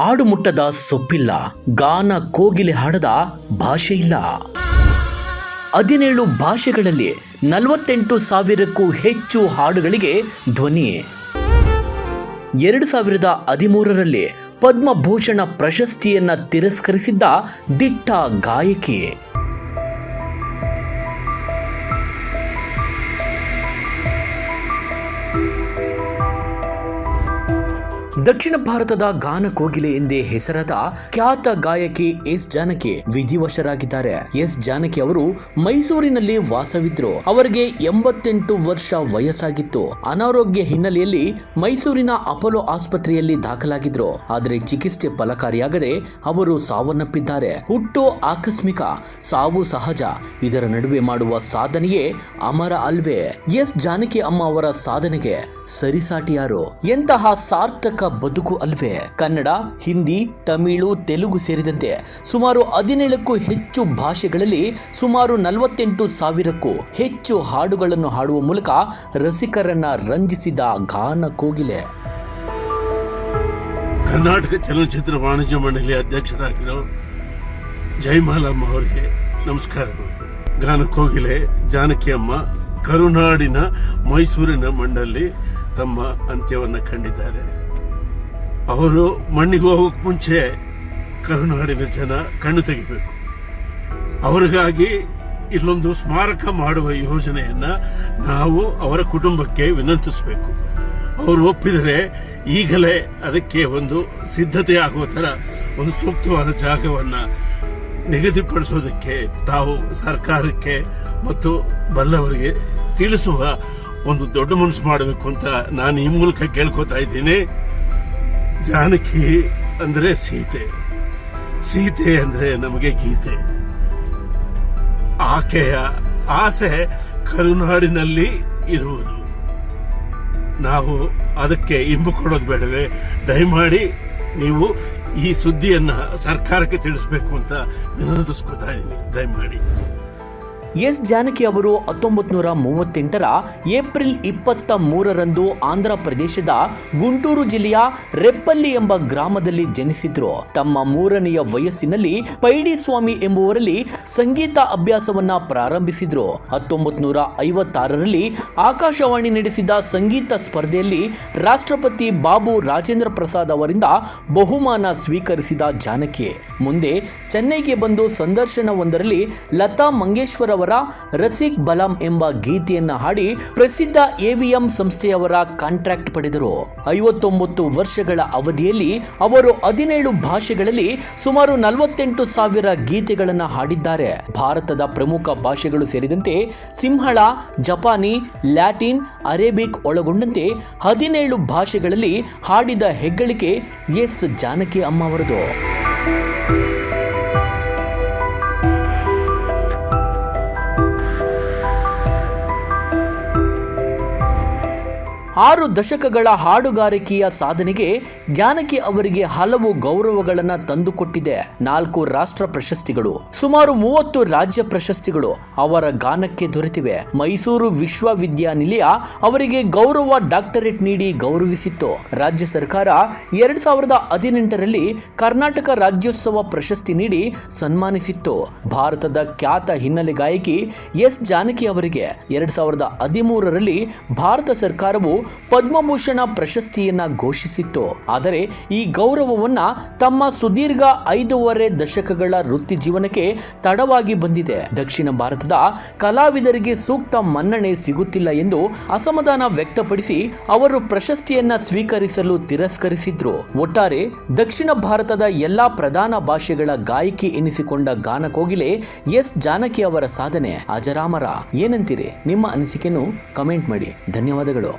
ಆಡು ಮುಟ್ಟದ ಸೊಪ್ಪಿಲ್ಲ, ಗಾನ ಕೋಗಿಲೆ ಹಾಡದ ಭಾಷೆ ಇಲ್ಲ. 17 ಭಾಷೆಗಳಲ್ಲಿ 48,000ಕ್ಕೂ ಹೆಚ್ಚು ಹಾಡುಗಳಿಗೆ ಧ್ವನಿ. 2013ರಲ್ಲಿ ಪದ್ಮಭೂಷಣ ಪ್ರಶಸ್ತಿಯನ್ನ ತಿರಸ್ಕರಿಸಿದ್ದ ದಿಟ್ಟ ಗಾಯಕಿ. ದಕ್ಷಿಣ ಭಾರತದ ಗಾನ ಕೋಗಿಲೆ ಎಂದೇ ಹೆಸರಾದ ಖ್ಯಾತ ಗಾಯಕಿ ಎಸ್ ಜಾನಕಿ ವಿಧಿವಶರಾಗಿದ್ದಾರೆ. ಎಸ್ ಜಾನಕಿ ಅವರು ಮೈಸೂರಿನಲ್ಲಿ ವಾಸವಿದ್ರು. ಅವರಿಗೆ 88 ವರ್ಷ ವಯಸ್ಸಾಗಿತ್ತು. ಅನಾರೋಗ್ಯ ಹಿನ್ನೆಲೆಯಲ್ಲಿ ಮೈಸೂರಿನ ಅಪೋಲೋ ಆಸ್ಪತ್ರೆಯಲ್ಲಿ ದಾಖಲಾಗಿದ್ರು. ಆದರೆ ಚಿಕಿತ್ಸೆ ಫಲಕಾರಿಯಾಗದೆ ಅವರು ಸಾವನ್ನಪ್ಪಿದ್ದಾರೆ. ಹುಟ್ಟು ಆಕಸ್ಮಿಕ, ಸಾವು ಸಹಜ. ಇದರ ನಡುವೆ ಮಾಡುವ ಸಾಧನೆಯೇ ಅಮರ ಅಲ್ವೇ? ಎಸ್ ಜಾನಕಿ ಅಮ್ಮ ಅವರ ಸಾಧನೆಗೆ ಸರಿಸಾಟಿ ಯಾರು? ಎಂತಹ ಸಾರ್ಥಕ ಬದುಕು ಅಲ್ವೇ? ಕನ್ನಡ, ಹಿಂದಿ, ತಮಿಳು, ತೆಲುಗು ಸೇರಿದಂತೆ ಸುಮಾರು 17ಕ್ಕೂ ಹೆಚ್ಚು ಭಾಷೆಗಳಲ್ಲಿ ಸುಮಾರು 48,000ಕ್ಕೂ ಹೆಚ್ಚು ಹಾಡುಗಳನ್ನು ಹಾಡುವ ಮೂಲಕ ರಸಿಕರನ್ನ ರಂಜಿಸಿದ ಗಾನ ಕೋಗಿಲೆ. ಕರ್ನಾಟಕ ಚಲನಚಿತ್ರ ವಾಣಿಜ್ಯ ಮಂಡಳಿ ಅಧ್ಯಕ್ಷರಾಗಿರೋ ಜಯಮಾಲಮ್ಮ ಅವರಿಗೆ ನಮಸ್ಕಾರಗಳು. ಗಾನ ಕೋಗಿಲೆ ಜಾನಕಿ ಅಮ್ಮ ಕರುನಾಡಿನ ಮೈಸೂರಿನ ಮಣ್ಣಲ್ಲಿ ತಮ್ಮ ಅಂತ್ಯವನ್ನು ಕಂಡಿದ್ದಾರೆ. ಅವರು ಮಣ್ಣಿಗೆ ಹೋಗೋಕೆ ಮುಂಚೆ ಕರುನಾಡಿನ ಜನ ಕಣ್ಣು ತೆಗಿಬೇಕು. ಅವರಿಗಾಗಿ ಇಲ್ಲೊಂದು ಸ್ಮಾರಕ ಮಾಡುವ ಯೋಜನೆಯನ್ನ ನಾವು ಅವರ ಕುಟುಂಬಕ್ಕೆ ವಿನಂತಿಸಬೇಕು. ಅವರು ಒಪ್ಪಿದರೆ ಈಗಲೇ ಅದಕ್ಕೆ ಒಂದು ಸಿದ್ಧತೆ ಆಗುವ ತರ ಒಂದು ಸೂಕ್ತವಾದ ಜಾಗವನ್ನ ನಿಗದಿಪಡಿಸೋದಕ್ಕೆ ತಾವು ಸರ್ಕಾರಕ್ಕೆ ಮತ್ತು ಬಲ್ಲವರಿಗೆ ತಿಳಿಸುವ ಒಂದು ದೊಡ್ಡ ಮನಸ್ಸು ಮಾಡಬೇಕು ಅಂತ ನಾನು ಈ ಮೂಲಕ ಕೇಳ್ಕೊತಾ ಇದ್ದೀನಿ. ಜಾನಕಿ ಅಂದ್ರೆ ಸೀತೆ, ಸೀತೆ ಅಂದ್ರೆ ನಮಗೆ ಗೀತೆ. ಆಕೆಯ ಆಸೆ ಕರುನಾಡಿನಲ್ಲಿ ಇರುವುದು. ನಾವು ಅದಕ್ಕೆ ಇಂಬು ಕೊಡೋದು ಬೇಡವೇ? ದಯಮಾಡಿ ನೀವು ಈ ಸುದ್ದಿಯನ್ನ ಸರ್ಕಾರಕ್ಕೆ ತಿಳಿಸಬೇಕು ಅಂತ ವಿನಂತಿಸ್ಕೊತಾ ಇದ್ದೀನಿ. ದಯಮಾಡಿ. ಎಸ್ ಜಾನಕಿ ಅವರು 1938ರ ಏಪ್ರಿಲ್ 23ರಂದು ಆಂಧ್ರ ಪ್ರದೇಶದ ಗುಂಟೂರು ಜಿಲ್ಲೆಯ ರೆಪ್ಪಲ್ಲಿ ಎಂಬ ಗ್ರಾಮದಲ್ಲಿ ಜನಿಸಿದ್ರು. ತಮ್ಮ 3ನೆಯ ವಯಸ್ಸಿನಲ್ಲಿ ಪೈಡಿಸ್ವಾಮಿ ಎಂಬುವರಲ್ಲಿ ಸಂಗೀತ ಅಭ್ಯಾಸವನ್ನ ಪ್ರಾರಂಭಿಸಿದ್ರು. 1956ರಲ್ಲಿ ಆಕಾಶವಾಣಿ ನಡೆಸಿದ ಸಂಗೀತ ಸ್ಪರ್ಧೆಯಲ್ಲಿ ರಾಷ್ಟ್ರಪತಿ ಬಾಬು ರಾಜೇಂದ್ರ ಪ್ರಸಾದ್ ಅವರಿಂದ ಬಹುಮಾನ ಸ್ವೀಕರಿಸಿದ ಜಾನಕಿ ಮುಂದೆ ಚೆನ್ನೈಗೆ ಬಂದು ಸಂದರ್ಶನವೊಂದರಲ್ಲಿ ಲತಾ ಮಂಗೇಶ್ವರ್ ಅವರ ರಸಿಕ್ ಬಲಾಂ ಎಂಬ ಗೀತೆಯನ್ನ ಹಾಡಿ ಪ್ರಸಿದ್ಧ AVM ಸಂಸ್ಥೆಯವರ ಕಾಂಟ್ರಾಕ್ಟ್ ಪಡೆದರು. 59 ವರ್ಷಗಳ ಅವಧಿಯಲ್ಲಿ ಅವರು 17 ಭಾಷೆಗಳಲ್ಲಿ ಸುಮಾರು 48,000 ಗೀತೆಗಳನ್ನು ಹಾಡಿದ್ದಾರೆ. ಭಾರತದ ಪ್ರಮುಖ ಭಾಷೆಗಳು ಸೇರಿದಂತೆ ಸಿಂಹಳ, ಜಪಾನಿ, ಲ್ಯಾಟಿನ್, ಅರೇಬಿಕ್ ಒಳಗೊಂಡಂತೆ 17 ಭಾಷೆಗಳಲ್ಲಿ ಹಾಡಿದ ಹೆಗ್ಗಳಿಕೆ ಎಸ್ ಜಾನಕಿ ಅಮ್ಮ ಅವರದು. 6 ದಶಕಗಳ ಹಾಡುಗಾರಿಕೆಯ ಸಾಧನೆಗೆ ಜಾನಕಿ ಅವರಿಗೆ ಹಲವು ಗೌರವಗಳನ್ನು ತಂದುಕೊಟ್ಟಿದೆ. 4 ರಾಷ್ಟ್ರ ಪ್ರಶಸ್ತಿಗಳು, ಸುಮಾರು 30 ರಾಜ್ಯ ಪ್ರಶಸ್ತಿಗಳು ಅವರ ಗಾನಕ್ಕೆ ದೊರೆತಿವೆ. ಮೈಸೂರು ವಿಶ್ವವಿದ್ಯಾನಿಲಯ ಅವರಿಗೆ ಗೌರವ ಡಾಕ್ಟರೇಟ್ ನೀಡಿ ಗೌರವಿಸಿತ್ತು. ರಾಜ್ಯ ಸರ್ಕಾರ 2018ರಲ್ಲಿ ಕರ್ನಾಟಕ ರಾಜ್ಯೋತ್ಸವ ಪ್ರಶಸ್ತಿ ನೀಡಿ ಸನ್ಮಾನಿಸಿತ್ತು. ಭಾರತದ ಖ್ಯಾತ ಹಿನ್ನೆಲೆ ಗಾಯಕಿ ಎಸ್ ಜಾನಕಿ ಅವರಿಗೆ 2013ರಲ್ಲಿ ಭಾರತ ಸರ್ಕಾರವು ಪದ್ಮಭೂಷಣ ಪ್ರಶಸ್ತಿಯನ್ನ ಘೋಷಿಸಿತ್ತು. ಆದರೆ ಈ ಗೌರವವನ್ನ ತಮ್ಮ ಸುದೀರ್ಘ 5.5 ದಶಕಗಳ ವೃತ್ತಿ ಜೀವನಕ್ಕೆ ತಡವಾಗಿ ಬಂದಿದೆ. ದಕ್ಷಿಣ ಭಾರತದ ಕಲಾವಿದರಿಗೆ ಸೂಕ್ತ ಮನ್ನಣೆ ಸಿಗುತ್ತಿಲ್ಲ ಎಂದು ಅಸಮಾಧಾನ ವ್ಯಕ್ತಪಡಿಸಿ ಅವರು ಪ್ರಶಸ್ತಿಯನ್ನ ಸ್ವೀಕರಿಸಲು ತಿರಸ್ಕರಿಸಿದ್ರು. ಒಟ್ಟಾರೆ ದಕ್ಷಿಣ ಭಾರತದ ಎಲ್ಲಾ ಪ್ರಧಾನ ಭಾಷೆಗಳ ಗಾಯಕಿ ಎನಿಸಿಕೊಂಡ ಗಾನ ಕೋಗಿಲೆ ಎಸ್ ಜಾನಕಿ ಅವರ ಸಾಧನೆ ಅಜರಾಮರ. ಏನಂತೀರಿ? ನಿಮ್ಮ ಅನಿಸಿಕೆಯನ್ನು ಕಮೆಂಟ್ ಮಾಡಿ. ಧನ್ಯವಾದಗಳು.